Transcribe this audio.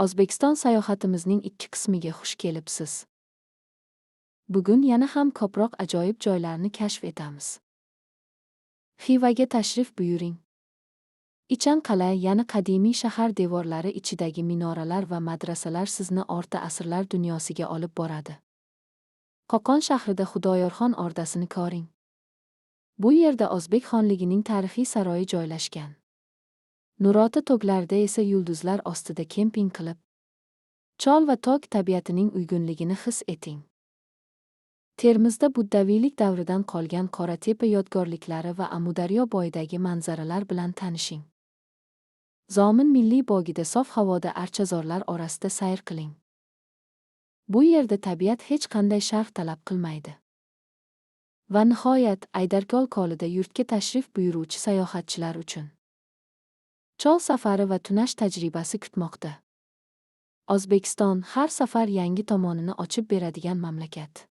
O'zbekiston sayohatimizning ikki qismiga xush kelibsiz. Bugun yana ham ko'proq ajoyib joylarni kashf etamiz. Xivaga tashrif buyuring. Ichan qal'a, ya'ni qadimiy shahar devorlari ichidagi minoralar va madrasalar sizni o'rta asrlar dunyosiga olib boradi. Qo'qon shahrida Xudoyorxon o'rdasini ko'ring. Bu yerda O'zbek xonligining tarixiy saroyi joylashgan. Nurota tog'larida esa yulduzlar ostida kemping qilib, chol va tog' tabiatining uyg'unligini his eting. Termizda buddaviylik davridan qolgan Qoratepa yodgorliklari va Amudaryo bo'yidagi manzaralar bilan tanishing. Zomin milliy bog'ida sof havoda archazorlar orasida sayr qiling. Bu yerda tabiat hech qanday sharh talab qilmaydi. Va nihoyat, Aydarkol ko'lida yurtga tashrif buyuruvchi sayohatchilar uchun chol safari va tunash tajribasi kutmoqda. O'zbekiston har safar yangi tomonini ochib beradigan mamlakat.